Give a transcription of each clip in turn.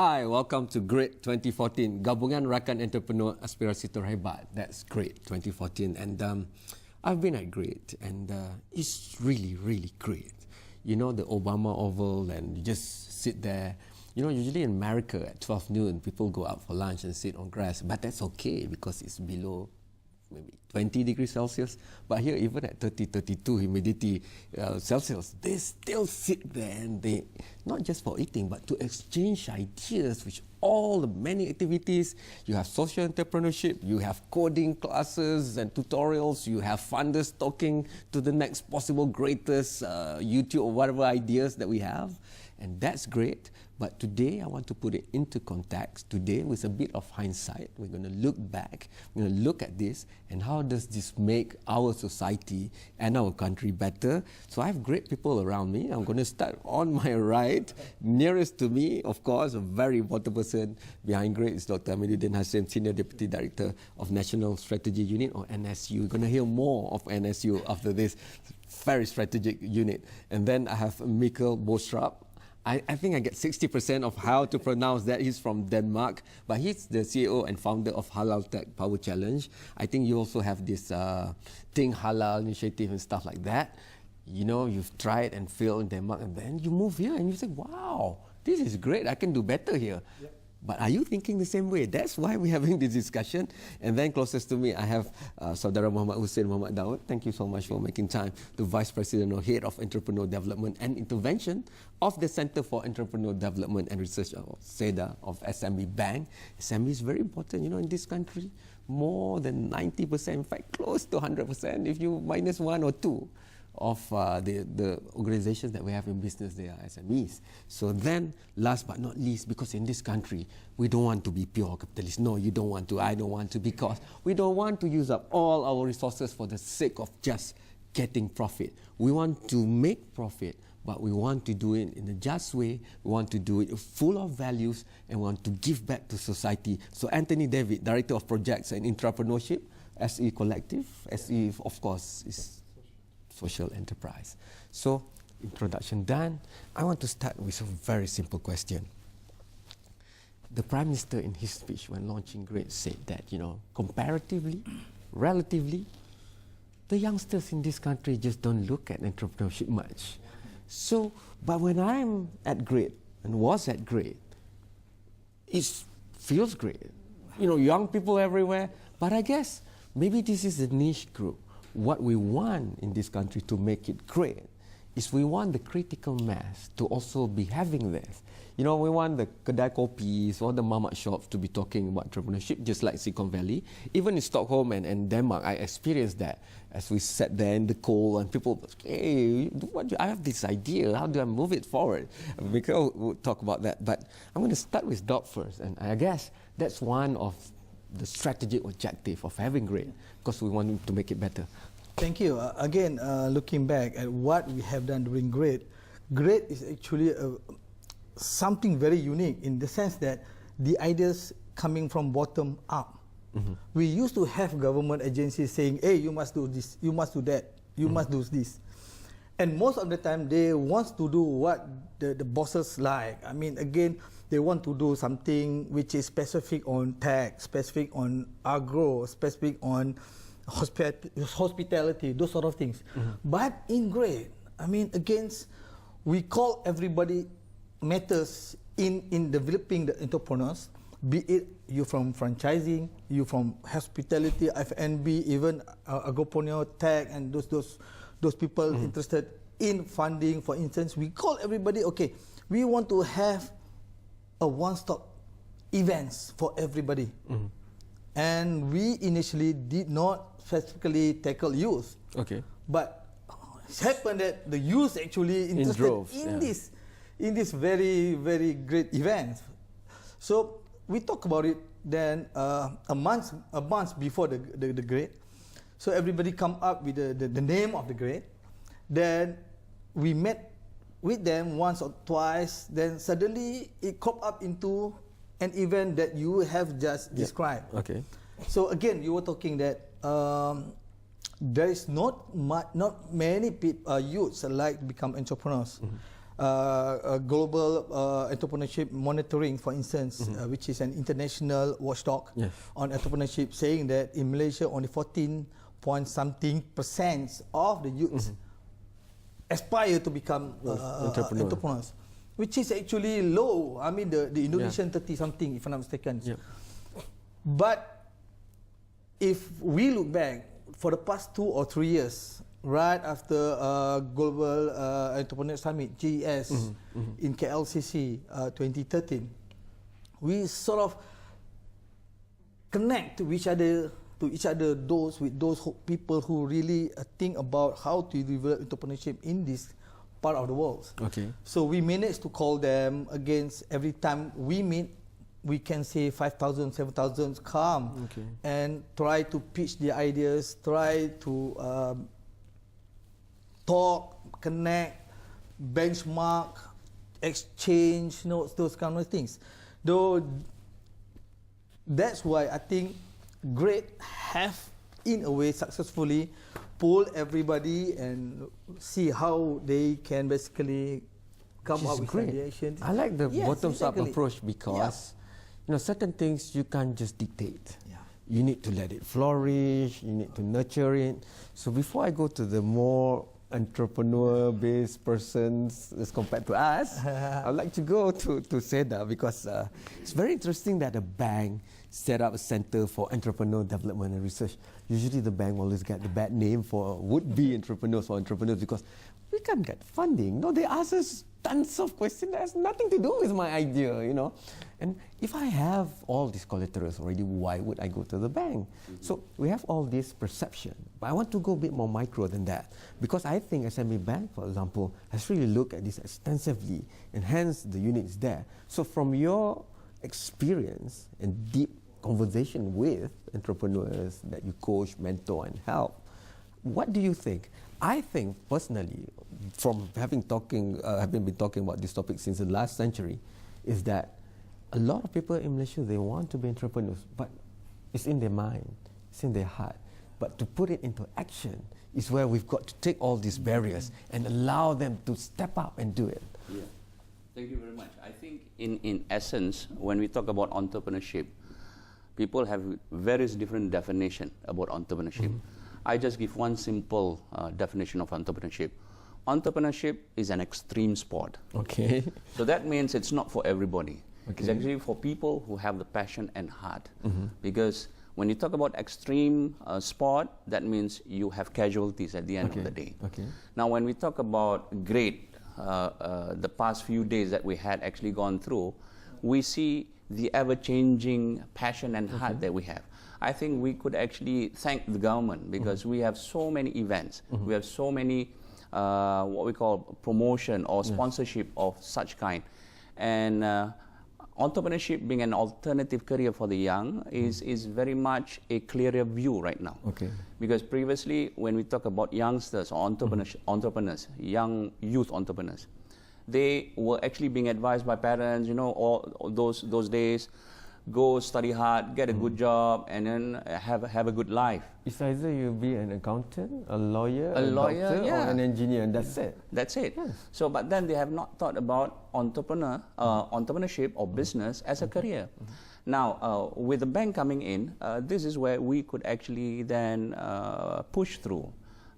Hi, welcome to Great 2014, Gabungan Rakan Entrepreneur Aspirasi Terhebat. That's Great 2014, and I've been at Great, and it's really, really great. You know, the Obama Oval, and you just sit there. You know, usually in America at 12 noon, people go out for lunch and sit on grass, but that's okay because it's below maybe 20 degrees Celsius. But here, even at 30, 32 humidity Celsius, they still sit there, and they, not just for eating, but to exchange ideas, which all the many activities. You have social entrepreneurship, you have coding classes and tutorials, you have funders talking to the next possible greatest YouTube or whatever ideas that we have. And that's great. But today, I want to put it into context. Today, with a bit of hindsight, we're going to look back, we're going to look at this, and how does this make our society and our country better? So I have great people around me. I'm going to start on my right. Nearest to me, of course, a very important person behind Great is Dr. Amiruddin Hashim, Senior Deputy Director of National Strategy Unit, or NSU. You're going to hear more of NSU after this very strategic unit. And then I have Mikkel Bostrap. I think I get 60% of how to pronounce that. He's from Denmark, but he's the CEO and founder of Halal Tech Power Challenge. I think you also have this Think Halal initiative and stuff like that. You know, you've tried and failed in Denmark, and then you move here and you say, wow, this is great, I can do better here. Yep. But are you thinking the same way? That's why we're having this discussion. And then closest to me, I have Saudara Muhammad Hussein Muhammad Daud. Thank you so much for making time. The Vice President or Head of Entrepreneur Development and Intervention of the Center for Entrepreneur Development and Research, or CEDA, of SME Bank. SME is very important, you know, in this country. More than 90%, in fact, close to 100%, if you minus 1 or 2. Of the organizations that we have in business, they are SMEs. So then, last but not least, because in this country, we don't want to be pure capitalists. No, you don't want to, I don't want to, because we don't want to use up all our resources for the sake of just getting profit. We want to make profit, but we want to do it in a just way. We want to do it full of values, and we want to give back to society. So Anthony David, Director of Projects and Entrepreneurship, SE Collective. SE, of course, is social enterprise. So, introduction done. I want to start with a very simple question. The Prime Minister in his speech when launching Great said that, you know, comparatively, relatively, the youngsters in this country just don't look at entrepreneurship much. So, but when I'm at Great and was at Great, it feels great. You know, young people everywhere, but I guess maybe this is a niche group. What we want in this country to make it great is we want the critical mass to also be having this. You know, we want the kedai kopis or the mamak shops to be talking about entrepreneurship, just like Silicon Valley. Even in Stockholm and Denmark, I experienced that as we sat there in the cold and people, hey, I have this idea, how do I move it forward? We'll talk about that, but I'm going to start with Doc first, and I guess that's one of the strategic objective of having Great, because we want to make it better. Thank you. Again, looking back at what we have done during Great, Great is actually something very unique in the sense that the ideas coming from bottom up. Mm-hmm. We used to have government agencies saying, hey, you must do this, you must do that, you must do this. And most of the time, they want to do what the bosses like. I mean, again, they want to do something which is specific on tech, specific on agro, specific on hospitality, those sort of things. Mm-hmm. But in Great, I mean, against, we call everybody matters in developing the entrepreneurs, be it you from franchising, you from hospitality, F&B, even agropreneur, tech, and those people interested in funding. For instance, we call everybody, okay, we want to have a one-stop events for everybody. Mm-hmm. And we initially did not specifically tackle youth. Okay. But it happened that the youth actually interested in this very, very great event. So we talk about it then a month before the Great. So everybody come up with the name of the Great. Then we met with them once or twice. Then suddenly it cropped up into an event that you have just described. Okay. So again, you were talking that there is not many people, youths like become entrepreneurs. Mm-hmm. global entrepreneurship monitoring, for instance, which is an international watchdog on entrepreneurship, saying that in Malaysia only 14 point something % of the youths aspire to become entrepreneurs, which is actually low. I mean, the Indonesian 30 something, if I'm not mistaken. But if we look back for the past 2 or 3 years, right after Global Entrepreneur Summit, GES, in KLCC 2013, we sort of connect to each other, those people who really think about how to develop entrepreneurship in this part of the world. Okay. So we managed to call them against every time we meet. We can say 5,000, 7,000 come and try to pitch their ideas, try to talk, connect, benchmark, exchange, those kind of things. Though that's why I think GREAT have, in a way, successfully pulled everybody and see how they can basically come up with ideation. I like the bottoms-up approach because certain things you can't just dictate. You need to let it flourish, you need to nurture it. So before I go to the more entrepreneur-based persons as compared to us, I'd like to go to SEDA because it's very interesting that a bank set up a center for entrepreneur development and research. Usually the bank always get the bad name for would-be entrepreneurs or entrepreneurs because we can't get funding. No, they ask us tons of questions that has nothing to do with my idea, And if I have all these collaterals already, why would I go to the bank? So we have all this perception. But I want to go a bit more micro than that. Because I think SME Bank, for example, has really looked at this extensively, and hence the unit is there. So from your experience and deep conversation with entrepreneurs that you coach, mentor, and help, what do you think? I think personally, from having been talking about this topic since the last century, is that a lot of people in Malaysia, they want to be entrepreneurs, but it's in their mind, it's in their heart. But to put it into action is where we've got to take all these barriers and allow them to step up and do it. Yeah. Thank you very much. I think in essence, when we talk about entrepreneurship, people have various different definitions about entrepreneurship. I just give one simple definition of entrepreneurship. Entrepreneurship is an extreme sport. Okay. So that means it's not for everybody. It's actually for people who have the passion and heart. Because when you talk about extreme sport, that means you have casualties at the end of the day. Now, when we talk about GREAT, the past few days that we had actually gone through, we see the ever-changing passion and heart that we have. I think we could actually thank the government because we have so many events, we have so many what we call promotion or sponsorship of such kind. And entrepreneurship being an alternative career for the young is very much a clearer view right now. Because previously, when we talk about youngsters or entrepreneurs, young youth entrepreneurs, they were actually being advised by parents, all those days, go study hard, get a good job, and then have a good life. It's either you be an accountant, a lawyer, doctor, or an engineer, and that's it. That's it. So, but then they have not thought about entrepreneurship or business as a career. Now, with the bank coming in, this is where we could actually then push through.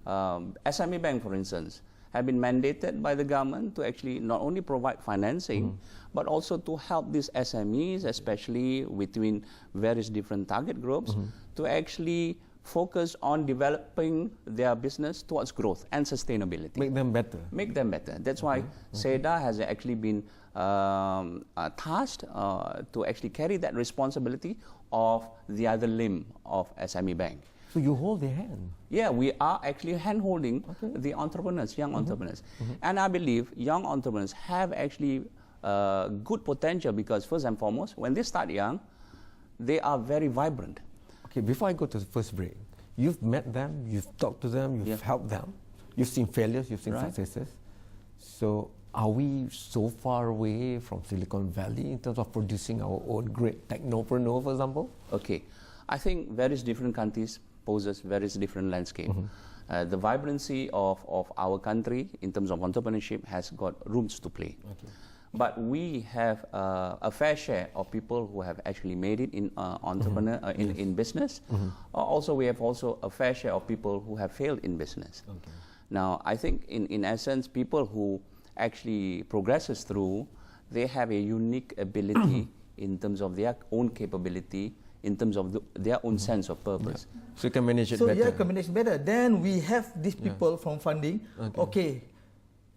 SME Bank, for instance, have been mandated by the government to actually not only provide financing, but also to help these SMEs, especially between various different target groups, to actually focus on developing their business towards growth and sustainability. Make them better. Make them better. That's why SEDA has actually been tasked to actually carry that responsibility of the other limb of SME Bank. So you hold their hand? Yeah, we are actually hand-holding the entrepreneurs, young entrepreneurs. And I believe young entrepreneurs have actually good potential because first and foremost, when they start young, they are very vibrant. Okay, before I go to the first break, you've met them, you've talked to them, you've helped them, you've seen failures, you've seen successes. So are we so far away from Silicon Valley in terms of producing our own great technopreneur, for example? Okay, I think various different countries poses various different landscape. The vibrancy of our country in terms of entrepreneurship has got rooms to play. Okay. But we have a fair share of people who have actually made it in in business. Also, we have also a fair share of people who have failed in business. Okay. Now, I think in essence, people who actually progresses through, they have a unique ability in terms of their own capability, in terms of their own sense of purpose. Yeah. So you can manage it so better. yeah, can manage better. Then we have these people from funding. Okay.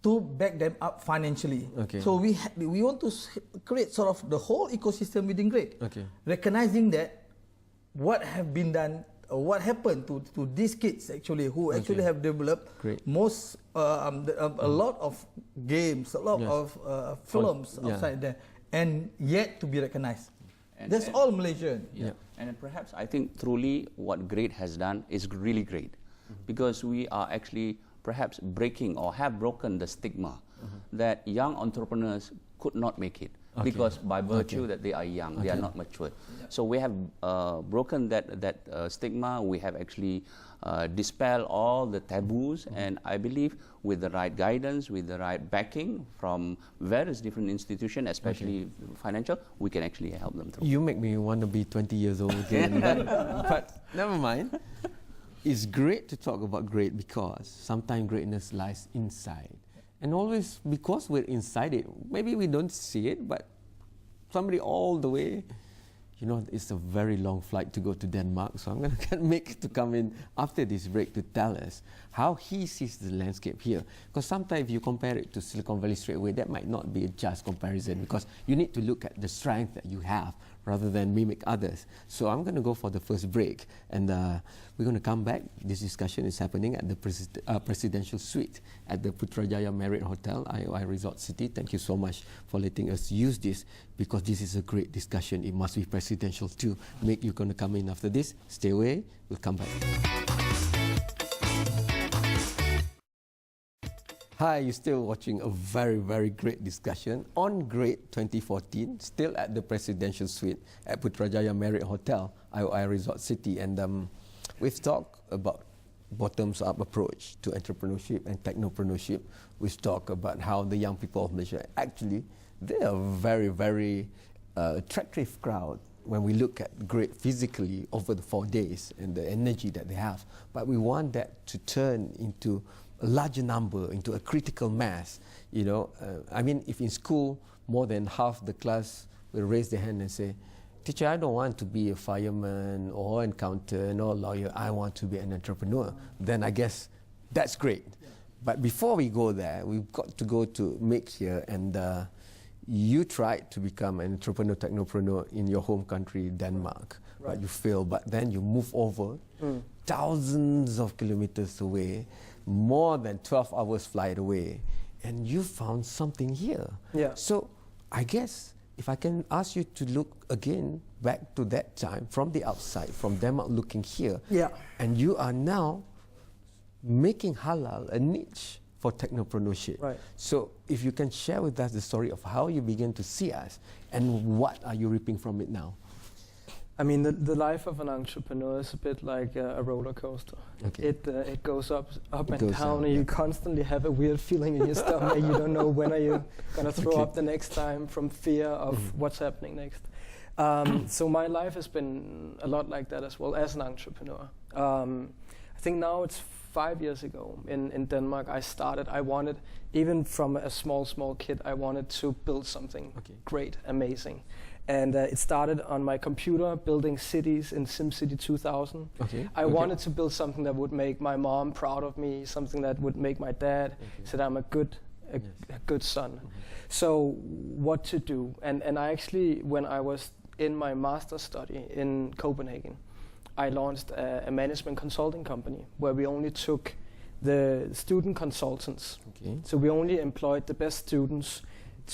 To back them up financially. Okay. So we want to create sort of the whole ecosystem within Great. Okay. Recognizing that what have been done, what happened to these kids actually who actually have developed most a lot of games, a lot of films outside there, and yet to be recognized. That's all Malaysian. Yeah. And perhaps I think truly what Great has done is really great, because we are actually perhaps breaking or have broken the stigma that young entrepreneurs could not make it because by virtue that they are young, they are not mature. So we have broken that stigma. We have actually dispelled all the taboos, and I believe with the right guidance, with the right backing from various different institutions, especially financial, we can actually help them through. You make me want to be 20 years old again, but never mind. It's great to talk about great because sometimes greatness lies inside. And always because we're inside it, maybe we don't see it, but somebody all the way, you know, it's a very long flight to go to Denmark, so I'm going to get Mick to come in after this break to tell us how he sees the landscape here. Because sometimes if you compare it to Silicon Valley straight away, that might not be a just comparison, because you need to look at the strength that you have rather than mimic others. So I'm going to go for the first break, and we're going to come back. This discussion is happening at the presidential suite at the Putrajaya Marriott Hotel, IOI Resort City. Thank you so much for letting us use this, because this is a great discussion. It must be presidential too. Mick, you're going to come in after this. Stay away. We'll come back. Hi, you're still watching a very, very great discussion on Great 2014, still at the Presidential Suite at Putrajaya Marriott Hotel, IOI Resort City. And we've talked about bottoms-up approach to entrepreneurship and technopreneurship. We've talked about how the young people of Malaysia, actually, they are a very, very attractive crowd when we look at Great physically over the 4 days and the energy that they have. But we want that to turn into a larger number, into a critical mass. You know, I mean, if in school more than half the class will raise their hand and say, "Teacher, I don't want to be a fireman or an accountant or a lawyer. I want to be an entrepreneur." Then I guess that's great. But before we go there, we've got to go to Mick here, and you tried to become an entrepreneur, technopreneur in your home country, Denmark, but you failed. But then you move over thousands of kilometers away, more than 12 hours flight away, and you found something here. Yeah. So I guess if I can ask you to look again back to that time from the outside, from Denmark looking here, and you are now making halal a niche for technopreneurship. Right. So if you can share with us the story of how you began to see us and what are you reaping from it now? I mean, the life of an entrepreneur is a bit like a roller coaster. Okay. It goes up and goes down, down, and you constantly have a weird feeling in your stomach. You don't know when are you gonna throw Okay. up the next time from fear of what's happening next. So my life has been a lot like that as well as an entrepreneur. I think now it's 5 years ago in Denmark. I wanted, even from a small kid, I wanted to build something great, amazing. And it started on my computer, building cities in SimCity 2000. I wanted to build something that would make my mom proud of me, something that would make my dad say that I'm a good son. So what to do? And I actually, when I was in my master's study in Copenhagen, I launched a management consulting company where we only took the student consultants. So we only employed the best students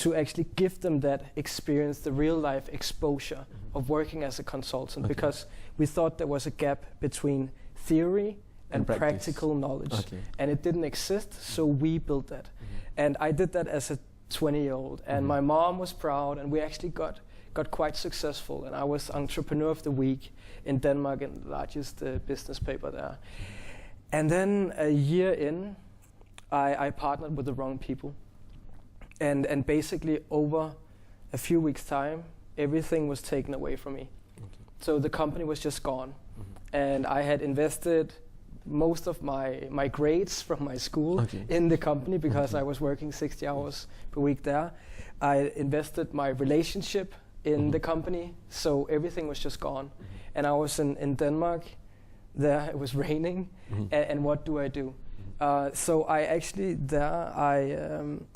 to actually give them that experience, the real life exposure of working as a consultant, because we thought there was a gap between theory and practical knowledge, and it didn't exist, so we built that. And I did that as a 20-year-old, and my mom was proud, and we actually got quite successful, and I was Entrepreneur of the Week in Denmark, in the largest business paper there. And then a year in, I partnered with the wrong people. And basically over a few weeks' time, everything was taken away from me. Okay. So the company was just gone. And I had invested most of my grades from my school in the company because I was working 60 hours per week there. I invested my relationship in the company, so everything was just gone. And I was in Denmark, there it was raining, and what do? So I actually there,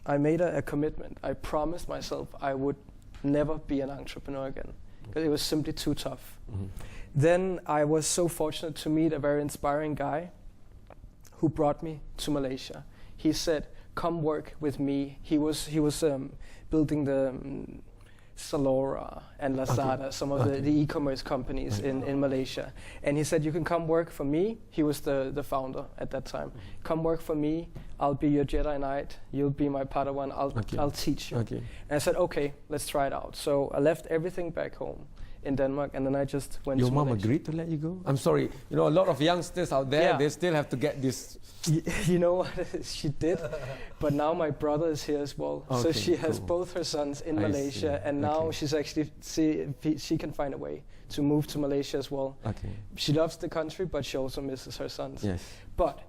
I made a commitment. I promised myself I would never be an entrepreneur again, because it was simply too tough. Then I was so fortunate to meet a very inspiring guy who brought me to Malaysia. He said, "Come work with me." He was building the Zalora and Lazada, some of the e-commerce companies in Malaysia. And he said, "You can come work for me." He was the founder at that time. "Come work for me. I'll be your Jedi Knight. You'll be my Padawan. I'll teach you." And I said, "Okay, let's try it out." So I left everything back home in Denmark, and then I just went Your to mom Malaysia. agreed to let you go? I'm sorry, you know, a lot of youngsters out there, they still have to get this. You know what, she did, but now my brother is here as well. So she has both her sons in Malaysia, and now she's actually, she can find a way to move to Malaysia as well. She loves the country, but she also misses her sons. But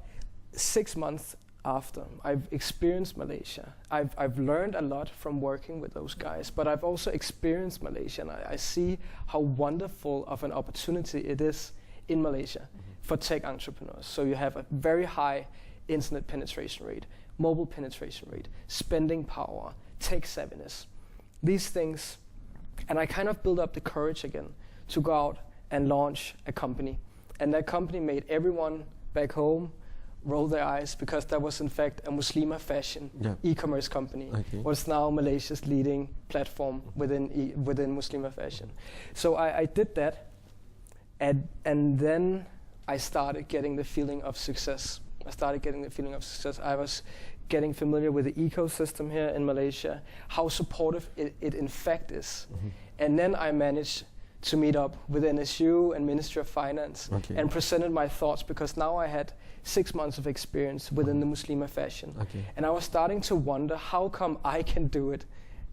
6 months after I've experienced Malaysia, I've learned a lot from working with those guys, but I've also experienced Malaysia, and I see how wonderful of an opportunity it is in Malaysia for tech entrepreneurs. So you have a very high internet penetration rate, mobile penetration rate, spending power, tech savviness, these things. And I kind of built up the courage again to go out and launch a company. And that company made everyone back home roll their eyes, because that was in fact a Muslima fashion e-commerce company. What's now Malaysia's leading platform within Muslima fashion. So I did that, and then I started getting the feeling of success. I was getting familiar with the ecosystem here in Malaysia, how supportive it in fact is. And then I managed to meet up with NSU and Ministry of Finance and presented my thoughts, because now I had 6 months of experience within the Muslima fashion. And I was starting to wonder, how come I can do it?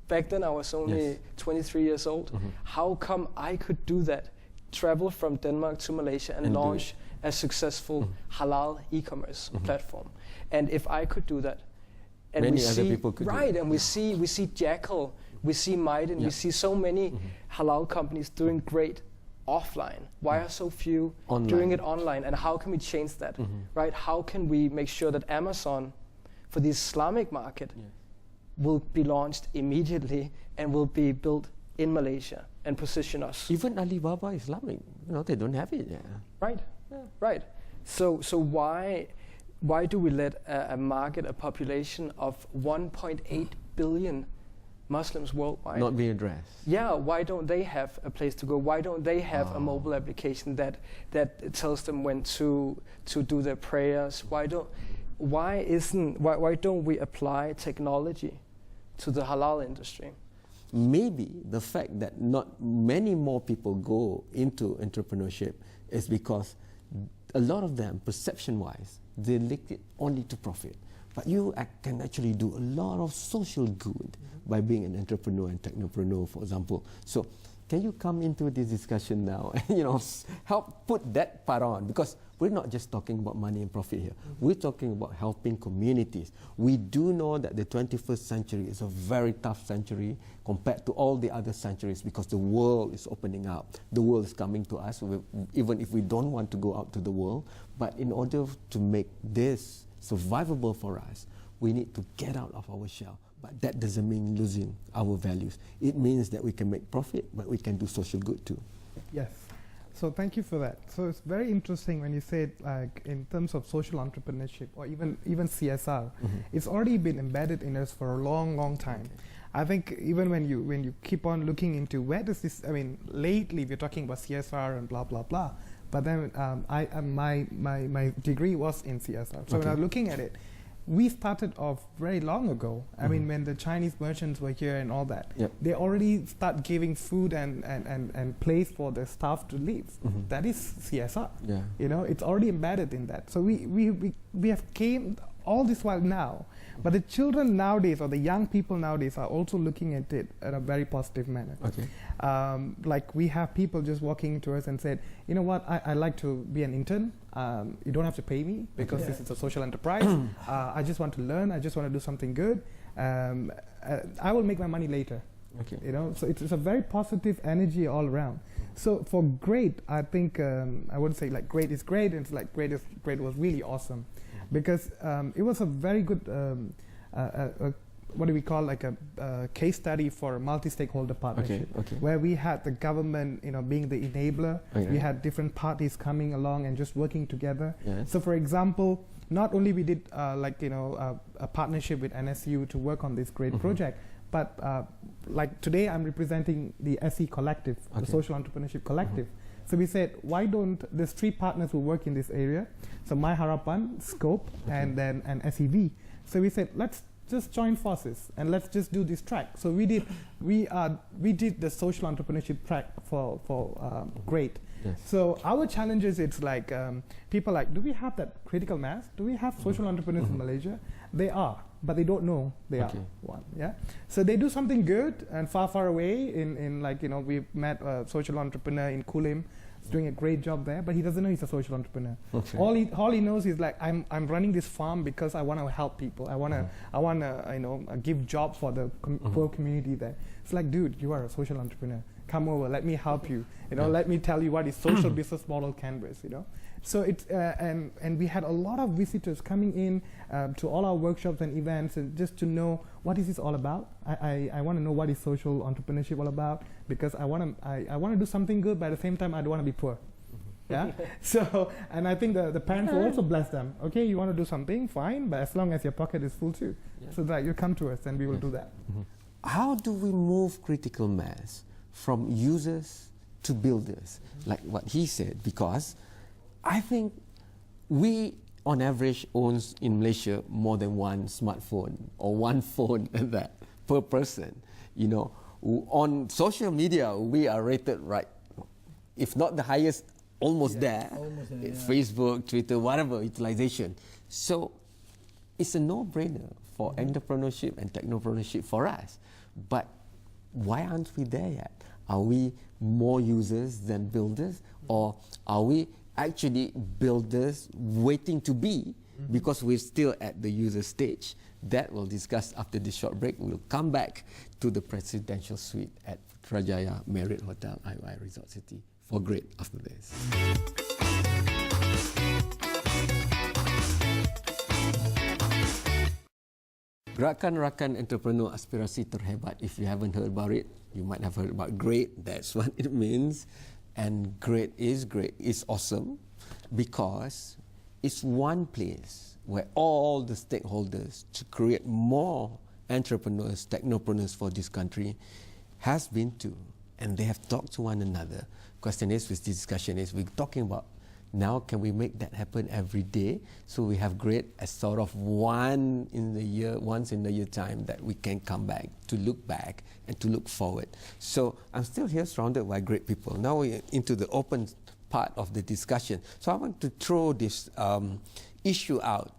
Back then I was only 23 years old. How come I could do that? Travel from Denmark to Malaysia and launch a successful halal e-commerce platform. And if I could do that, and many other people could do it. And we see Jackal, we see Maiden, we see so many halal companies doing great offline. Why are so few doing it online? And how can we change that? Right? How can we make sure that Amazon, for the Islamic market, will be launched immediately and will be built in Malaysia and position us? Even Alibaba Islamic, you know, they don't have it. Right. So why do we let a market, a population of 1.8 billion Muslims worldwide not being addressed? Why don't they have a place to go? Why don't they have a mobile application that tells them when to do their prayers? Why don't we apply technology to the halal industry? Maybe the fact that not many more people go into entrepreneurship is because a lot of them, perception-wise, they link it only to profit. But you can actually do a lot of social good by being an entrepreneur and technopreneur, for example. So can you come into this discussion now and, you know, help put that part on? Because we're not just talking about money and profit here. We're talking about helping communities. We do know that the 21st century is a very tough century compared to all the other centuries, because the world is opening up. The world is coming to us, even if we don't want to go out to the world. But in order to make this survivable for us, we need to get out of our shell. But that doesn't mean losing our values. It means that we can make profit, but we can do social good too. Yes. So thank you for that. So it's very interesting when you say, like, in terms of social entrepreneurship or even CSR, it's already been embedded in us for a long time. I think even when you keep on looking into where does this, I mean, lately we're talking about CSR and blah blah blah, but then my degree was in CSR. So when I'm looking at it, we started off very long ago. I mean, when the Chinese merchants were here and all that, they already start giving food and place for the staff to live. That is CSR. You know, it's already embedded in that. So we have came all this while now, but the children nowadays or the young people nowadays are also looking at it in a very positive manner. Like we have people just walking to us and said, you know what, I like to be an intern. You don't have to pay me because this is a social enterprise. I just want to learn. I just want to do something good. I will make my money later. You know, so it's a very positive energy all around. So for great, I think I would say like great is great, and it's like great was really awesome, because it was a very good what do we call, like a case study for a multi-stakeholder partnership, where we had the government, you know, being the enabler. We had different parties coming along and just working together. So for example, not only we did like, you know, a partnership with NSU to work on this great project, but like today I'm representing the SE Collective, the Social Entrepreneurship Collective. So we said, why don't, there's 3 partners who work in this area, so My Harapan, Scope, and then an SEV. So we said, let's just join forces and let's just do this track. So we did the social entrepreneurship track for great. So our challenges, it's like people like, do we have that critical mass? Do we have social entrepreneurs in Malaysia? They are, but they don't know they are one. So they do something good and far away in like, you know, we met a social entrepreneur in Kulim. He's doing a great job there, but he doesn't know he's a social entrepreneur. All he knows is like, I'm running this farm because I want to help people. I want to you know, give jobs for the poor community there. It's like, dude, you are a social entrepreneur. Come over, let me help you. You know, let me tell you what is social business model canvas. You know, so it's and we had a lot of visitors coming in to all our workshops and events, and just to know what is this all about. I want to know what is social entrepreneurship all about, because I want to do something good, but at the same time I don't want to be poor. So, and I think the parents will also bless them. Okay, you want to do something, fine, but as long as your pocket is full too. So that you come to us and we will do that. How do we move critical mass from users to builders, like what he said? Because I think we, on average, owns in Malaysia more than one smartphone or one phone and that per person. You know, on social media, we are rated right, if not the highest, almost there. It's Facebook, Twitter, whatever utilization. So it's a no-brainer for entrepreneurship and technopreneurship for us. But why aren't we there yet? Are we more users than builders, or are we actually builders waiting to be, because we're still at the user stage? That we'll discuss after this short break. We'll come back to the presidential suite at Putrajaya Marriott Hotel, IOI Resort City for great after this. Gerakan Rakan Entrepreneur Aspirasi Terhebat. If you haven't heard about it, you might have heard about great. That's what it means. And great is awesome, because it's one place where all the stakeholders to create more entrepreneurs, technopreneurs for this country has been to, and they have talked to one another. Question is, with this discussion is, we're talking about now, can we make that happen every day? So we have great as sort of once in the year time that we can come back, to look back and to look forward. So I'm still here surrounded by great people. Now we're into the open part of the discussion. So I want to throw this issue out.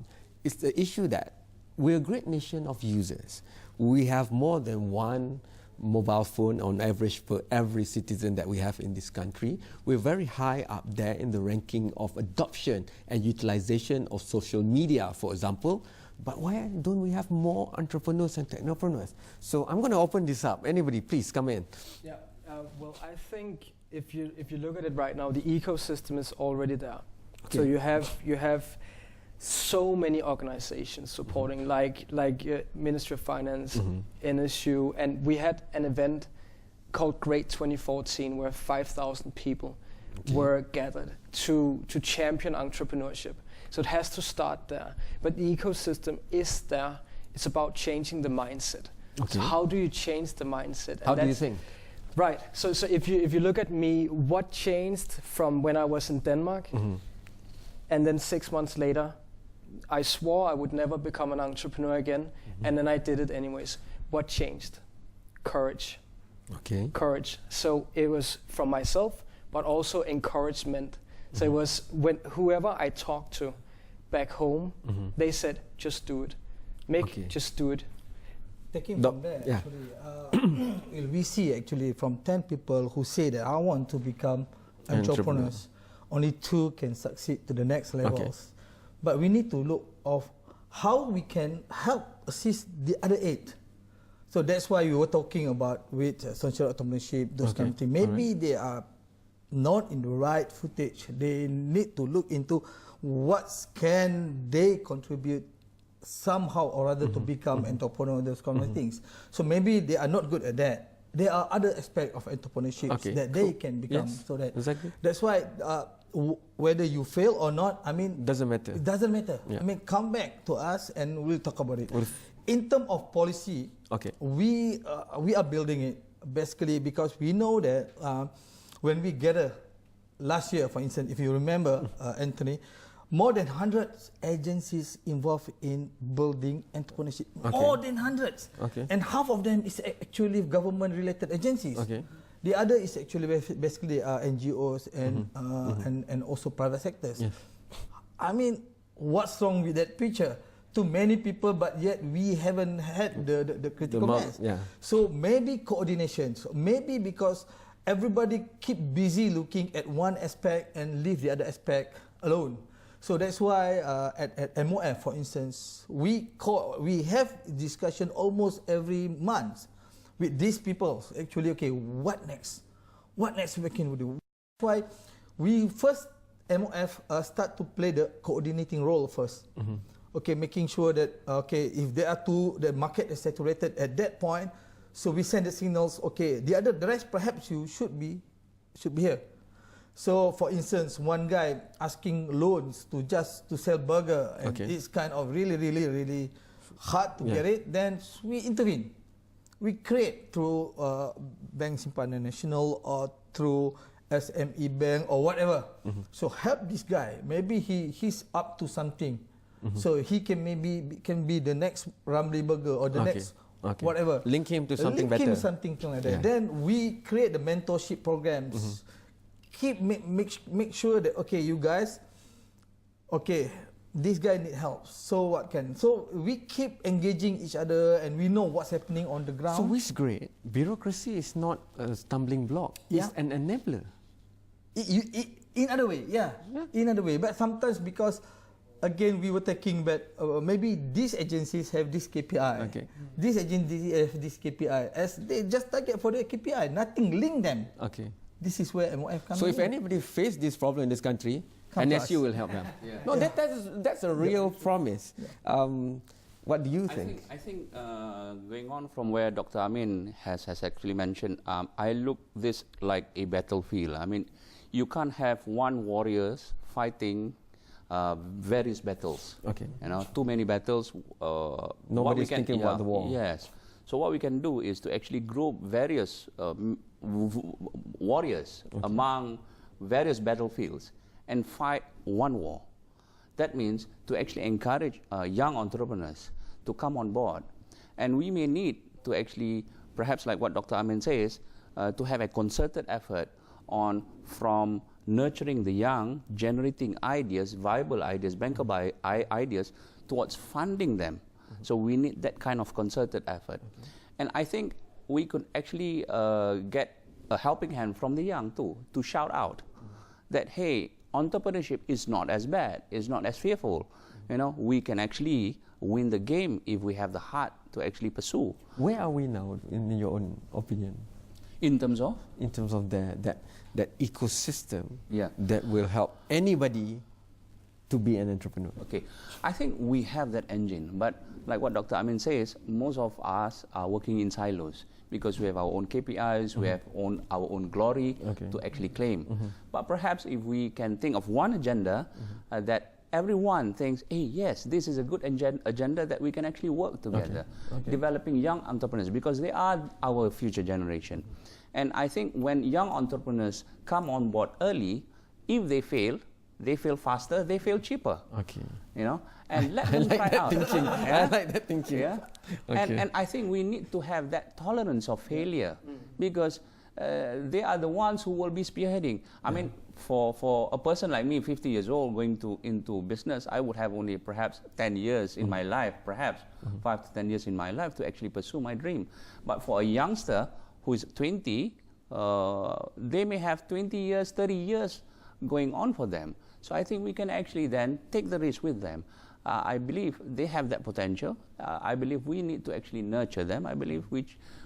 It's the issue that we're a great nation of users. We have more than one mobile phone on average per every citizen that we have in this country. We're very high up there in the ranking of adoption and utilization of social media, for example. But why don't we have more entrepreneurs and technopreneurs? So I'm going to open this up. Anybody, please come in. Yeah, well, I think if you look at it right now, the ecosystem is already there. So you have so many organizations supporting, like Ministry of Finance, NSU, and we had an event called Great 2014 where 5,000 people were gathered to champion entrepreneurship. So it has to start there. But the ecosystem is there. It's about changing the mindset. So how do you change the mindset? How do you think? Right. So if you look at me, what changed from when I was in Denmark, and then 6 months later, I swore I would never become an entrepreneur again, and then I did it anyways. What changed? Courage. Okay. Courage. So it was from myself, but also encouragement. So it was when whoever I talked to back home, they said, just do it. Just do it. Taking from there, actually, we see actually from 10 people who say that I want to become entrepreneurs, only 2 can succeed to the next levels. But we need to look of how we can help assist the other 8. So that's why we were talking about with social entrepreneurship, those kind of things. Maybe they are not in the right footage. They need to look into what can they contribute somehow or other to become entrepreneur, those kind of things. So maybe they are not good at that. There are other aspects of entrepreneurship that they can become. Yes, so that that's why whether you fail or not, I mean, doesn't matter. It doesn't matter. Yeah. I mean, come back to us and we'll talk about it. In terms of policy, we are building it basically because we know that when we gather last year, for instance, if you remember, Anthony, more than 100 agencies involved in building entrepreneurship. More than hundreds. And half of them is actually government-related agencies. The other is actually basically NGOs and also private sectors. Yes. I mean, what's wrong with that picture? Too many people, but yet we haven't had the critical mass. So maybe coordination. So maybe because everybody keep busy looking at one aspect and leave the other aspect alone. So that's why at MOF, for instance, we have discussion almost every month with these people. Actually, okay, what next? What next we can do? That's why we first MOF start to play the coordinating role first. Okay, making sure that if there are 2, the market is saturated at that point. So we send the signals. Okay, the rest perhaps you should be here. So, for instance, one guy asking loans to sell burger, and it's kind of really hard to get it. Then we intervene. We create through Bank Simpanan Nasional or through SME Bank or whatever. So help this guy. Maybe he's up to something. So he can be the next Ramly Burger or the next whatever. Link him to something better. Link him to something like that. Then we create the mentorship programs. Make sure that you guys, this guy need help. So we keep engaging each other and we know what's happening on the ground. So which great? Bureaucracy is not a stumbling block. It's an enabler. In other way, in other way. But sometimes because again we were taking back maybe these agencies have this KPI. These agencies have this KPI. As they just target for their KPI, nothing link them. This is where MOF comes in. So if anybody face this problem in this country, NSU will help them. No, that's a real promise. What do you think? I think going on from where Dr. Amin has actually mentioned, I look this like a battlefield. I mean, you can't have one warriors fighting various battles. You know, too many battles. Nobody's thinking about the war. Yes. So what we can do is to actually group various warriors among various battlefields and fight one war. That means to actually encourage young entrepreneurs to come on board. And we may need to actually, perhaps like what Dr. Amin says, to have a concerted effort from nurturing the young, generating ideas, viable ideas, bankable ideas, towards funding them. So we need that kind of concerted effort. And I think we could actually get a helping hand from the young too, to shout out that, hey, entrepreneurship is not as bad, is not as fearful. You know, we can actually win the game if we have the heart to actually pursue. Where are we now, in your own opinion? In terms of? In terms of that ecosystem that will help anybody to be an entrepreneur. Okay, I think we have that engine, but like what Dr. Amin says, most of us are working in silos because we have our own KPIs, we have our own glory to actually claim. But perhaps if we can think of one agenda that everyone thinks, hey, yes, this is a good agenda that we can actually work together, developing young entrepreneurs, because they are our future generation. And I think when young entrepreneurs come on board early, if they fail, they fail faster, they fail cheaper. Okay. You know, and let I them like try that out. thinking. Yeah? I like that thinking. Yeah. Okay. And I think we need to have that tolerance of failure because they are the ones who will be spearheading. I mean, for a person like me, 50 years old, going into business, I would have only perhaps 10 years in my life, perhaps 5 to 10 years in my life to actually pursue my dream. But for a youngster who is 20, they may have 20 years, 30 years going on for them. So I think we can actually then take the risk with them. I believe they have that potential. I believe we need to actually nurture them. I believe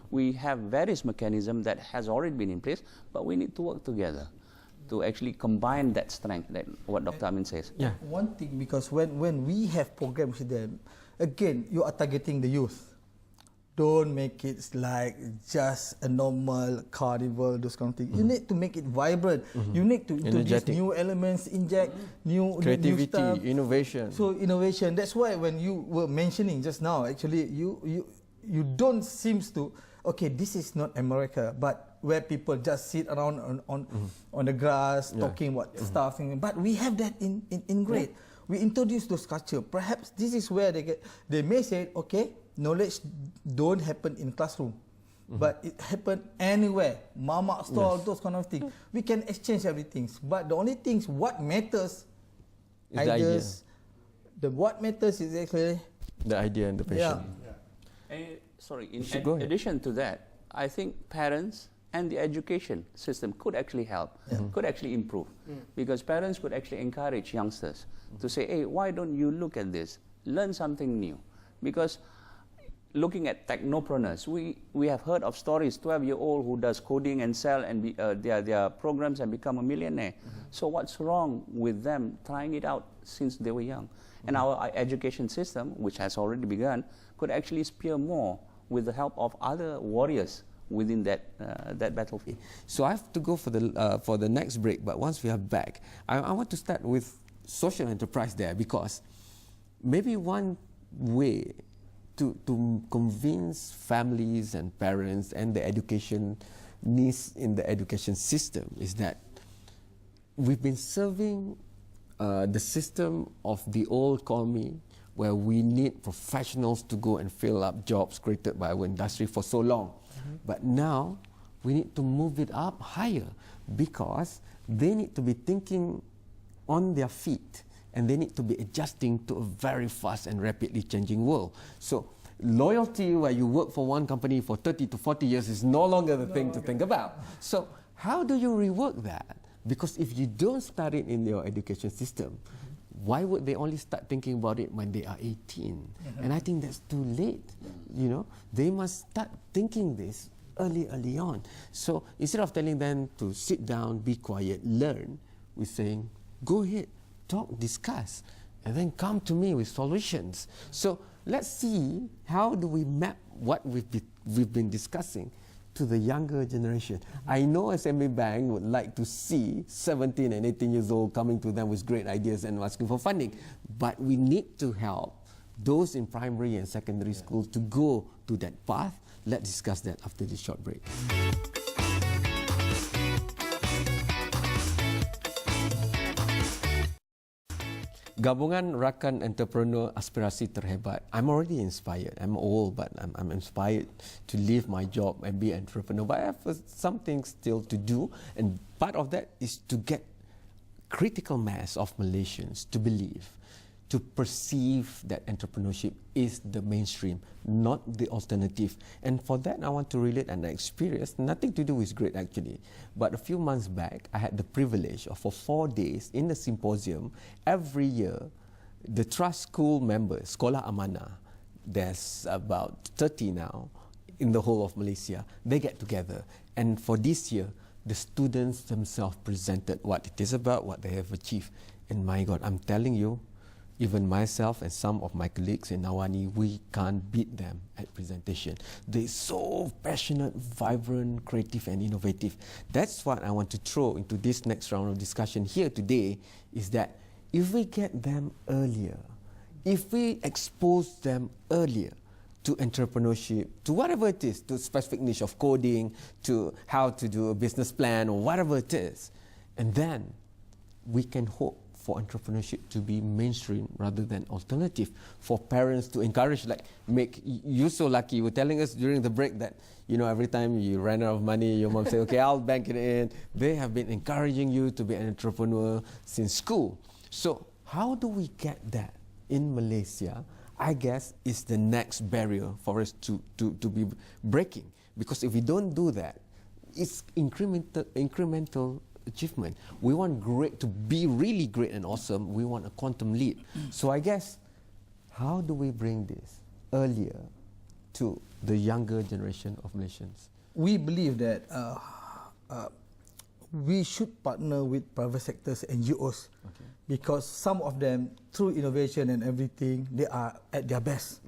we have various mechanisms that has already been in place, but we need to work together to actually combine that strength, that what Dr. Amin says. Yeah. One thing, because when we have programs with them, again, you are targeting the youth. Don't make it like just a normal carnival, those kind of things. You need to make it vibrant. You need to introduce Energetic. new elements, inject new Creativity, stuff. innovation. So innovation. That's why when you were mentioning just now, actually, you don't seems to, okay, this is not America, but where people just sit around on the grass talking about stuff. But we have that in grade. We introduce those culture. Perhaps this is where they may say, okay, knowledge don't happen in classroom, but it happen anywhere. Mama store, those kind of things. We can exchange everything. But the only things what matters Is the idea. What matters is actually The idea and the passion. Sorry, in should go ahead. addition to that, I think parents and the education system could actually help, could actually improve. Because parents could actually encourage youngsters to say, hey, why don't you look at this? Learn something new. Because looking at technopreneurs, we have heard of stories, 12-year-old who does coding and sell and their programs and become a millionaire. So what's wrong with them trying it out since they were young? And our education system, which has already begun, could actually spear more with the help of other warriors within that battlefield. So I have to go for the next break, but once we are back, I want to start with social enterprise there, because maybe one way to convince families and parents and the education needs in the education system is that we've been serving the system of the old economy where we need professionals to go and fill up jobs created by our industry for so long. But now we need to move it up higher, because they need to be thinking on their feet and they need to be adjusting to a very fast and rapidly changing world. So loyalty, where you work for one company for 30 to 40 years, is no longer the thing to think about. So how do you rework that? Because if you don't start it in your education system, why would they only start thinking about it when they are 18? And I think that's too late. You know, they must start thinking this early on. So instead of telling them to sit down, be quiet, learn, we're saying, go ahead, talk, discuss, and then come to me with solutions. So let's see, how do we map what we've been discussing to the younger generation? I know SME Bank would like to see 17 and 18 years old coming to them with great ideas and asking for funding, but we need to help those in primary and secondary school to go to that path. Let's discuss that after this short break. Gabungan Rakan Entrepreneur Aspirasi Terhebat. I'm already inspired. I'm old, but I'm inspired to leave my job and be an entrepreneur. But I have some things still to do, and part of that is to get critical mass of Malaysians to believe, to perceive that entrepreneurship is the mainstream, not the alternative. And for that, I want to relate an experience, nothing to do with great actually. But a few months back, I had the privilege of, for 4 days in the symposium, every year, the trust school members, Sekolah Amanah, there's about 30 now in the whole of Malaysia, they get together. And for this year, the students themselves presented what it is about, what they have achieved. And my God, I'm telling you, even myself and some of my colleagues in Nawani, we can't beat them at presentation. They're so passionate, vibrant, creative and innovative. That's what I want to throw into this next round of discussion here today, is that if we get them earlier, if we expose them earlier to entrepreneurship, to whatever it is, to a specific niche of coding, to how to do a business plan or whatever it is, and then we can hope for entrepreneurship to be mainstream rather than alternative, for parents to encourage, like you so lucky, you were telling us during the break that, you know, every time you ran out of money, your mom said, okay, I'll bank it in. They have been encouraging you to be an entrepreneur since school. So how do we get that in Malaysia? I guess is the next barrier for us to be breaking, because if we don't do that, it's incremental achievement. We want great to be really great and awesome. We want a quantum leap. So I guess, how do we bring this earlier to the younger generation of Malaysians? We believe that we should partner with private sectors and NGOs, because some of them, through innovation and everything, they are at their best.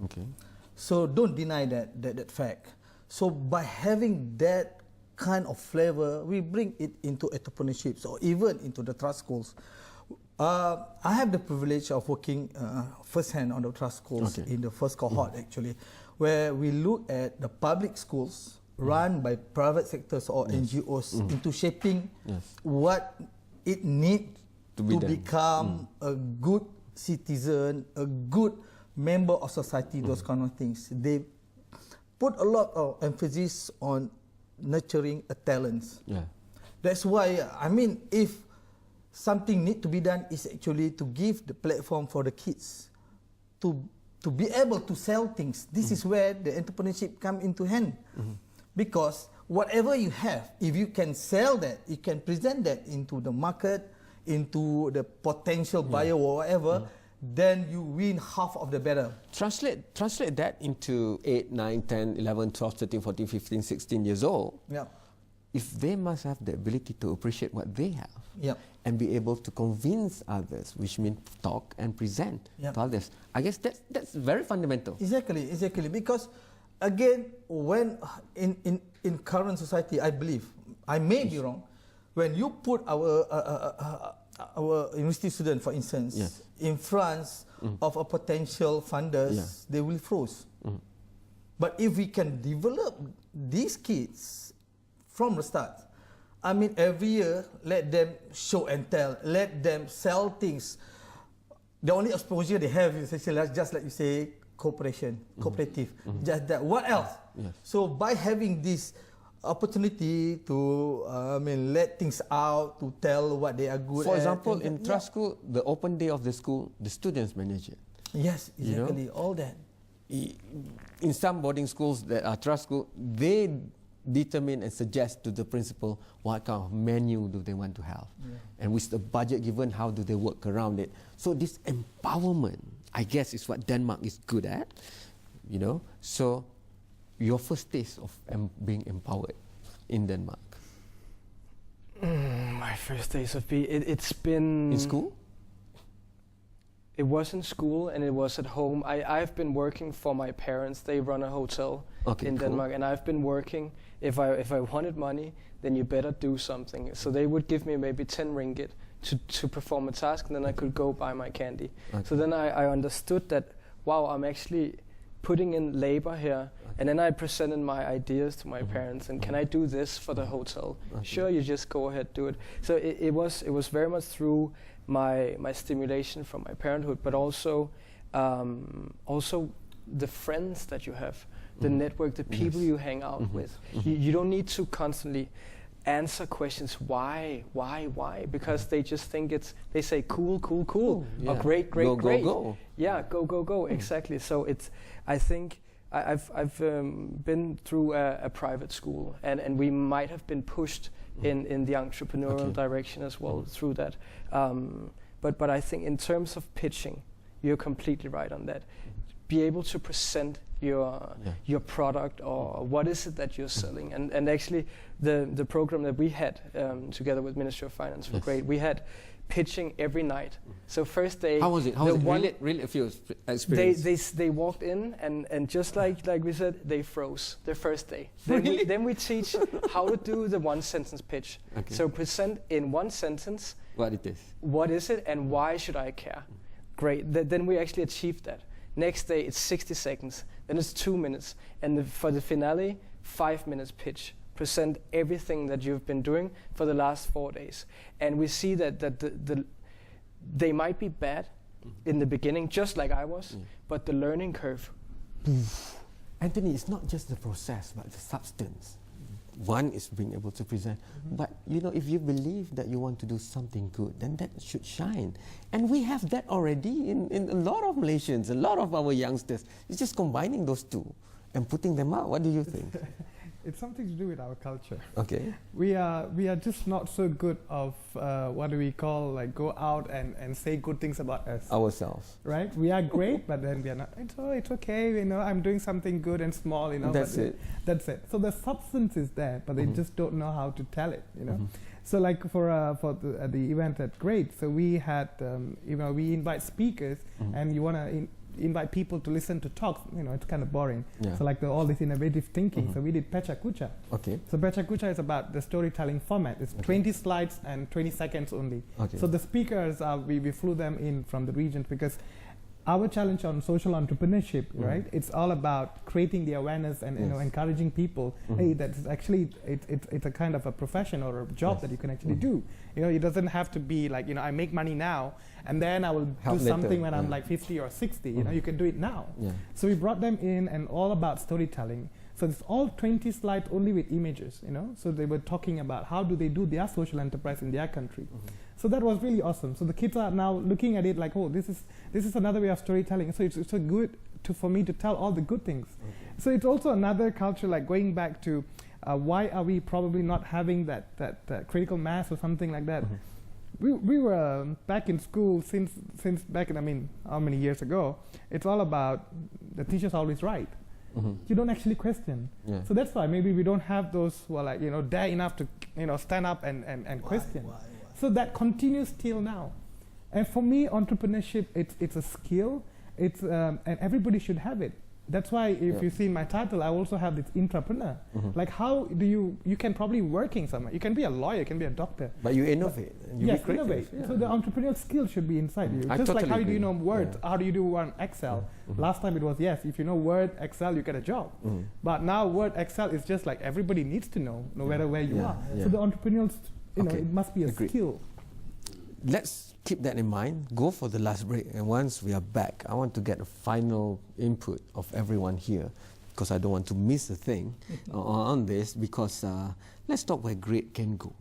So don't deny that fact. So by having that kind of flavor, we bring it into entrepreneurship or even into the trust schools. I have the privilege of working firsthand on the trust schools in the first cohort, actually, where we look at the public schools run by private sectors or NGOs into shaping what it needs to become a good citizen, a good member of society, those kind of things. They put a lot of emphasis on nurturing a talents. That's why, I mean, if something need to be done, is actually to give the platform for the kids to be able to sell things. This is where the entrepreneurship come into hand. Because whatever you have, if you can sell that, you can present that into the market, into the potential buyer or whatever, then you win half of the battle. Translate that into 8, 9, 10, 11, 12, 13, 14, 15, 16 years old. If they must have the ability to appreciate what they have and be able to convince others, which means talk and present to others. I guess that's very fundamental. Exactly. Because again, when in current society, I believe, I may be wrong, when you put our university student, for instance, in front of a potential funders, they will froze. But if we can develop these kids from the start, I mean, every year, let them show and tell, let them sell things. The only exposure they have is actually just like you say, cooperative, just that. What else? So by having this opportunity to let things out, to tell what they are good at. For example, in trust school, the open day of the school, the students manage it. Yes, exactly, all that. In some boarding schools that are trust school, they determine and suggest to the principal what kind of menu do they want to have. And with the budget given, how do they work around it. So this empowerment, I guess, is what Denmark is good at, you know. So your first taste of being empowered in Denmark? My first taste of it's been... In school? It was in school and it was at home. I've been working for my parents. They run a hotel in Denmark, and I've been working. If I wanted money, then you better do something. So they would give me maybe 10 ringgit to perform a task, and then I could go buy my candy. So then I understood that, wow, I'm actually putting in labor here. And then I presented my ideas to my parents, and can I do this for the hotel? Sure, you just go ahead, do it. So it was very much through my stimulation from my parenthood, but also the friends that you have, the network, the people you hang out with. You don't need to constantly answer questions why, because they just think they say cool, or great. Go. Yeah, go, exactly. So I think I've been through a private school, and we might have been pushed in the entrepreneurial direction as well through that. But I think in terms of pitching, you're completely right on that. Be able to present your product, or what is it that you're selling. And actually the program that we had together with Ministry of Finance for Great, we had pitching every night. So first day, how was it? Really a few experience. They walked in, and just like we said, they froze their first day. Then we teach how to do the one sentence pitch. So present in one sentence what is it and why should I care. Great. Then we actually achieved that. Next day it's 60 seconds, then it's 2 minutes, and for the finale, 5 minutes pitch. Present everything that you've been doing for the last 4 days. And we see that they might be bad in the beginning, just like I was, but the learning curve. Anthony, it's not just the process, but the substance. One is being able to present, but you know, if you believe that you want to do something good, then that should shine. And we have that already in a lot of Malaysians, a lot of our youngsters. It's just combining those two and putting them out. What do you think? It's something to do with our culture. Okay. We are just not so good of what do we call, like, go out and say good things about us. Ourselves. Right? We are great, but then we are not. It's okay. You know, I'm doing something good and small. You know. That's it. That's it. So the substance is there, but they just don't know how to tell it. You know. So like for the event at Great, so we had you know, we invite speakers, and you want to invite people to listen to talks. You know, it's kind of boring. Yeah. So like all this innovative thinking. So we did Pecha Kucha. Okay. So Pecha Kucha is about the storytelling format. It's 20 slides and 20 seconds only. Okay. So the speakers, we flew them in from the region, because our challenge on social entrepreneurship, right? It's all about creating the awareness and you know, encouraging people. Hey, that's actually it's a kind of a profession or a job that you can actually do. You know, it doesn't have to be like, you know, I make money now and then I will Help do later. something when I'm like 50 or 60. You know, you can do it now. Yeah. So we brought them in, and all about storytelling. So it's all 20 slides only with images, you know. So they were talking about how do they do their social enterprise in their country. So that was really awesome. So the kids are now looking at it like, oh, this is another way of storytelling. So it's so good for me to tell all the good things. So it's also another culture, like going back to why are we probably not having that critical mass or something like that. We were back in school since back in, I mean, how many years ago? It's all about the teacher's always right. You don't actually question. So that's why maybe we don't have those who are like, you know, dare enough to, you know, stand up and question. Why? So that continues till now. And for me, entrepreneurship, it's a skill. It's and everybody should have it. That's why if you see in my title, I also have this intrapreneur. Like, how do you can probably working somewhere. You can be a lawyer, you can be a doctor. But you innovate. And you be Yes, creative. innovate. Yeah. So the entrepreneurial skill should be inside you. I Just like totally how do you agree. know Word, Yeah. how do you do one Excel? Last time it was, yes, if you know Word, Excel, you get a job. But now Word, Excel is just like everybody needs to know, no matter where you are. Yeah. So the entrepreneurial, you know, Okay. it must be a Agreed. skill. Let's keep that in mind. Go for the last break, and once we are back, I want to get a final input of everyone here, because I don't want to miss a thing on this, because let's talk where Great can go.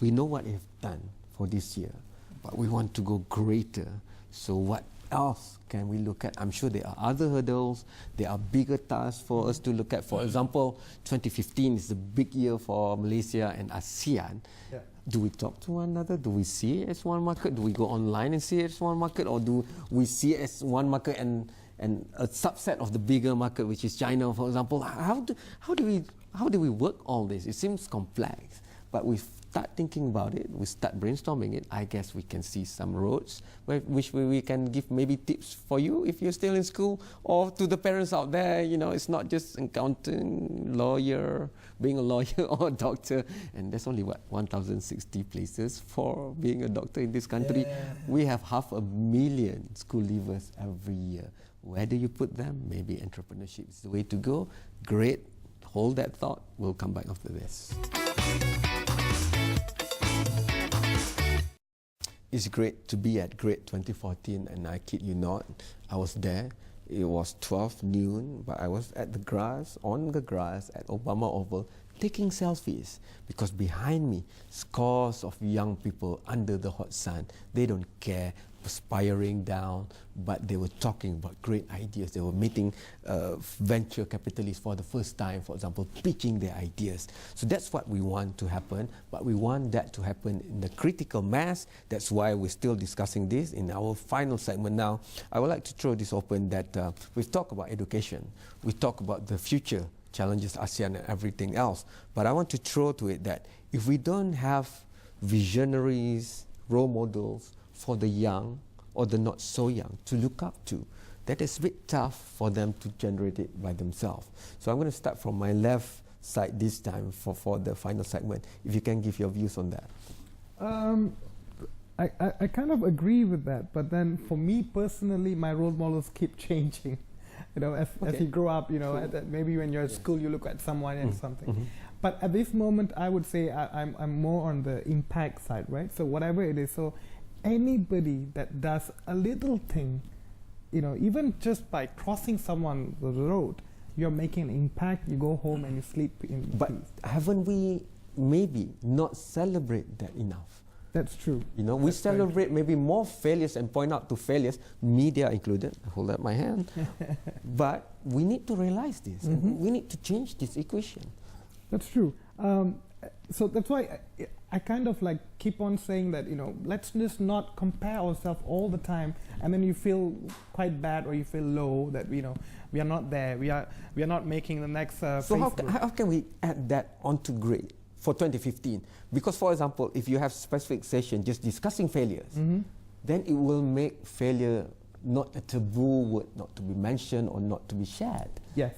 We know what they've done for this year, but we want to go greater. So what else can we look at? I'm sure there are other hurdles, there are bigger tasks for us to look at. For example, 2015 is a big year for Malaysia and ASEAN. Yeah. Do we talk to one another? Do we see it as one market? Do we go online and see it as one market? Or do we see it as one market and a subset of the bigger market, which is China, for example? How do we work all this? It seems complex, but we start thinking about it, we start brainstorming it. I guess we can see some roads which we can give maybe tips for you if you're still in school, or to the parents out there. You know, it's not just accountant, lawyer, being a lawyer or a doctor, and there's only 1,060 places for being a doctor in this country. We have 500,000 school leavers every year. Where do you put them? Maybe entrepreneurship is the way to go. Great. Hold that thought. We'll come back after this. It's great to be at Great 2014, and I kid you not, I was there. It was 12 noon, but I was at the grass, on the grass at Obama Oval, taking selfies, because behind me, scores of young people under the hot sun. They don't care, perspiring down, but they were talking about great ideas. They were meeting venture capitalists for the first time, for example, pitching their ideas. So that's what we want to happen, but we want that to happen in the critical mass. That's why we're still discussing this in our final segment now. I would like to throw this open that we've talked about education, we talk about the future challenges, ASEAN and everything else, but I want to throw to it that if we don't have visionaries, role models for the young or the not so young to look up to, that is a bit tough for them to generate it by themselves. So I'm going to start from my left side this time for the final segment. If you can give your views on that. I kind of agree with that, but then for me personally, my role models keep changing. You know, as you grow up, you know, maybe when you're at school, you look at someone and something. But at this moment, I would say I'm more on the impact side, right? So whatever it is, so anybody that does a little thing, even just by crossing someone the road, you're making an impact. You go home and you sleep in But peace. haven't we maybe not celebrate that enough? That's true. We That's very celebrate maybe more failures and point out to failures, media included. I hold up my hand. But we need to realize this. We need to change this equation. That's true. So that's why I kind of like keep on saying that, let's just not compare ourselves all the time, and then you feel quite bad or you feel low that, we are not there. We are not making the next So Facebook. how can we add that onto grade for 2015? Because, for example, if you have specific session just discussing failures, then it will make failure not a taboo word, not to be mentioned or not to be shared. Yes.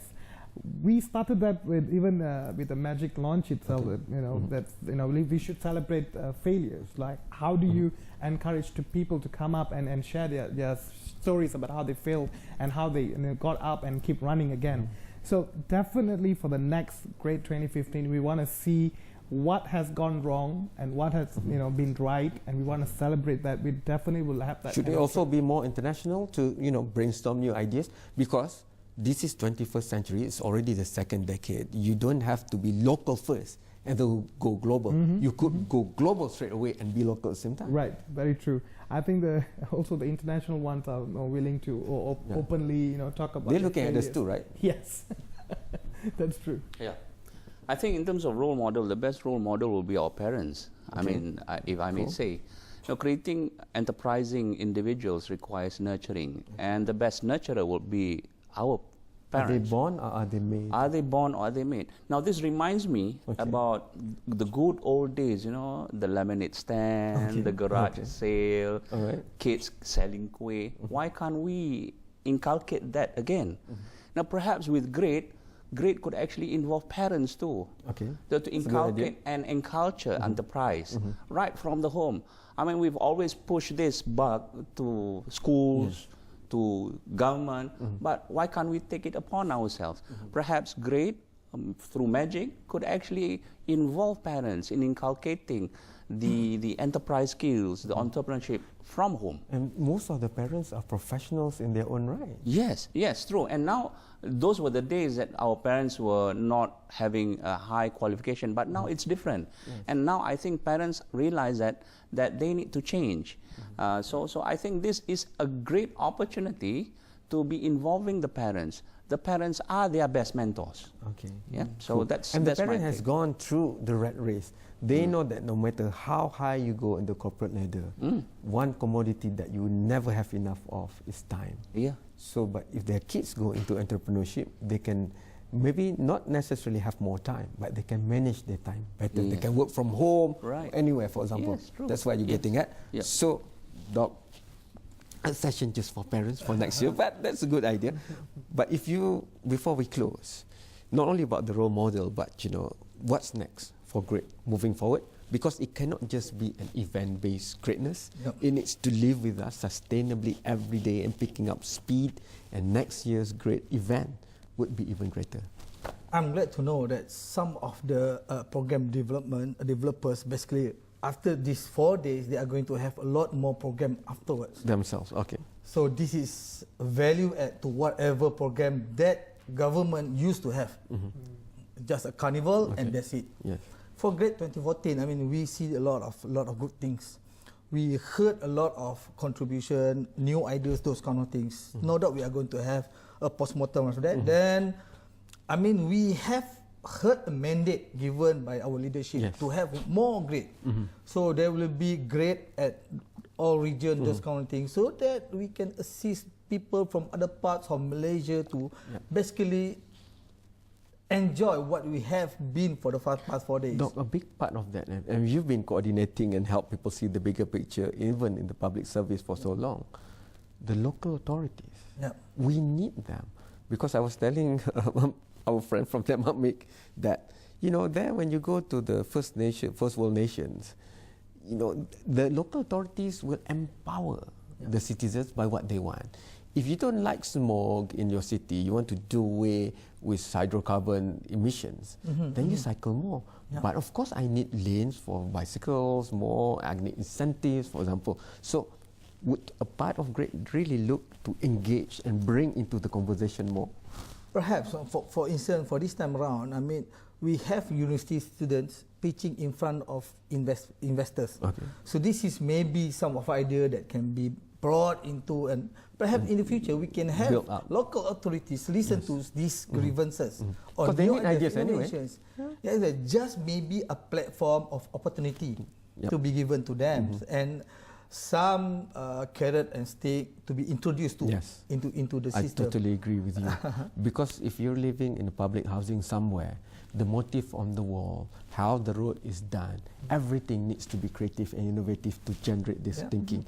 We started that with even with the Magic launch itself. That we should celebrate failures. Like, how do you encourage people to come up and share their stories about how they failed and how they got up and keep running again. So definitely for the next grade 2015, we want to see what has gone wrong and what has been right, and we want to celebrate that. We definitely will have that. Should it also be more international to brainstorm new ideas? Because this is 21st century. It's already the second decade. You don't have to be local first and then go global. You could go global straight away and be local at the same time. Right, very true. I think also the international ones are willing to openly talk about. They're looking at us failures. too, right? Yes, that's true. Yeah. I think in terms of role model, the best role model will be our parents. I mean, if I may say, creating enterprising individuals requires nurturing, and the best nurturer will be our parents. Are they born or are they made? Are they born or are they made? Now, this reminds me about the good old days, the lemonade stand, the garage sale, kids selling kueh. Why can't we inculcate that again? Now, perhaps with grade could actually involve parents too. So to inculcate and enculture enterprise right from the home. I mean, we've always pushed this buck to schools, to government, but why can't we take it upon ourselves? Perhaps grade through Magic could actually involve parents in inculcating the enterprise skills, the entrepreneurship from home. And most of the parents are professionals in their own right. Yes, true. And now, those were the days that our parents were not having a high qualification, but now it's different. And now I think parents realize that they need to change. So I think this is a great opportunity to be involving the parents. The parents are their best mentors. Yeah. So that's and that's the my parent has take. gone through the rat race. They know that no matter how high you go in the corporate ladder, one commodity that you will never have enough of is time. Yeah. So, but if their kids go into entrepreneurship, they can maybe not necessarily have more time, but they can manage their time better. They can work from home, anywhere, for example. Yes, true. That's what you're getting at. Yes. So, Doc, a session just for parents for next year, but that's a good idea. But before we close, not only about the role model, but what's next for grade moving forward? Because it cannot just be an event-based greatness. It needs to live with us sustainably every day and picking up speed. And next year's great event would be even greater. I'm glad to know that some of the program developers, basically, after these 4 days, they are going to have a lot more program afterwards. Themselves, So this is a value add to whatever program that government used to have. Just a carnival and that's it. Yes. For grade 2014, I mean, we see a lot of good things. We heard a lot of contribution, new ideas, those kind of things. No doubt we are going to have a postmortem of that. Then, I mean, we have heard a mandate given by our leadership to have more grade. So there will be grade at all regions, those kind of things, so that we can assist people from other parts of Malaysia to basically enjoy what we have been for the past 4 days. Doc, a big part of that, and you've been coordinating and help people see the bigger picture, even in the public service for so long, the local authorities. We need them. Because I was telling our friend from Temamik that, there when you go to the first world nations, the local authorities will empower the citizens by what they want. If you don't like smog in your city, you want to do away with hydrocarbon emissions, then you cycle more. Yeah. But of course, I need lanes for bicycles, more, I need incentives, for example. So would a part of GREAT really look to engage and bring into the conversation more? Perhaps, for instance, for this time around, I mean, we have university students pitching in front of investors. Okay. So this is maybe some of idea that can be brought into, and perhaps in the future we can have Build up. local authorities listen to these grievances or 'Cause they new need ideas anyway. innovations. Yeah, that just maybe a platform of opportunity to be given to them, and some carrot and stick to be introduced to into the system. I totally agree with you. Because if you're living in a public housing somewhere, the motif on the wall, how the road is done, everything needs to be creative and innovative to generate this thinking.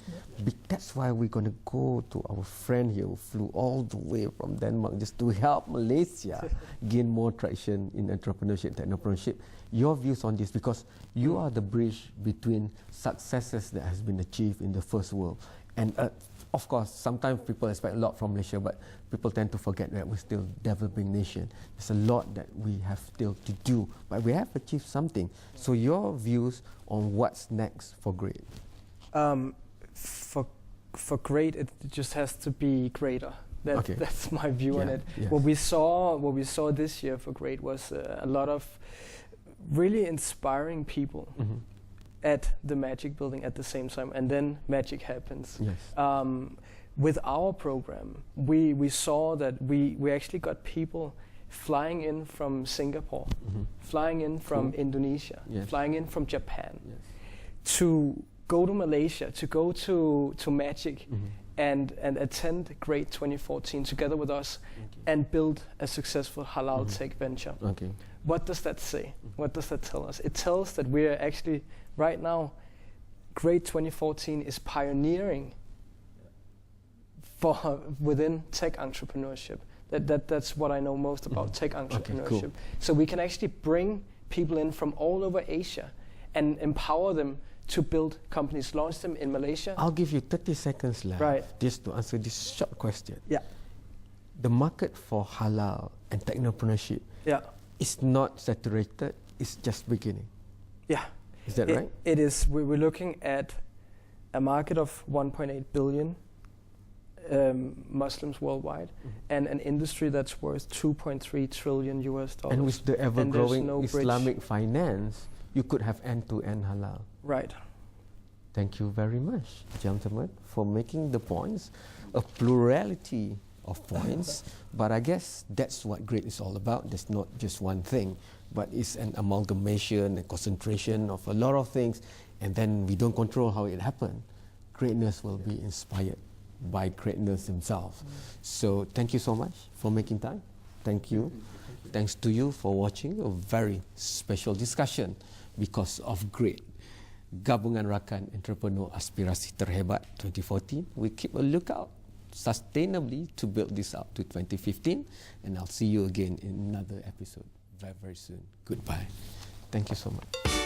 That's why we're going to go to our friend here who flew all the way from Denmark just to help Malaysia gain more traction in entrepreneurship, technopreneurship. Your views on this, because you are the bridge between successes that has been achieved in the first world. And of course, sometimes people expect a lot from Malaysia, but people tend to forget that we're still a developing nation. There's a lot that we have still to do, but we have achieved something. So your views on what's next for GREAT? For GREAT, it just has to be greater. That's my view on it. Yes. What we saw this year for GREAT was a lot of really inspiring people at the Magic building at the same time, and then magic happens. Yes. With our program, we saw that we actually got people flying in from Singapore, flying in from Indonesia, flying in from Japan, to go to Malaysia, to go to Magic, and attend GREAT 2014 together with us, and build a successful halal tech venture. Okay. What does that say? What does that tell us? It tells that we are actually, right now, GREAT 2014 is pioneering within tech entrepreneurship. That's what I know most about tech entrepreneurship. So we can actually bring people in from all over Asia and empower them to build companies, launch them in Malaysia. I'll give you 30 seconds left just to answer this short question. Yeah. The market for halal and technopreneurship is not saturated, it's just beginning. Yeah. Is that right? It is. We're looking at a market of 1.8 billion Muslims worldwide, and an industry that's worth 2.3 trillion US dollars. And with the ever-growing no Islamic finance, you could have end-to-end halal. Right. Thank you very much, gentlemen, for making the points, a plurality of points. But I guess that's what GREAT is all about. There's not just one thing, but it's an amalgamation, a concentration of a lot of things, and then we don't control how it happened. Greatness will be inspired by greatness himself. So thank you so much for making time. Thank you. Thanks to you for watching a very special discussion because of GREAT. Gabungan Rakan Entrepreneur Aspirasi Terhebat 2014. We keep a lookout sustainably to build this up to 2015, and I'll see you again in another episode very, very soon. Goodbye. Thank you so much.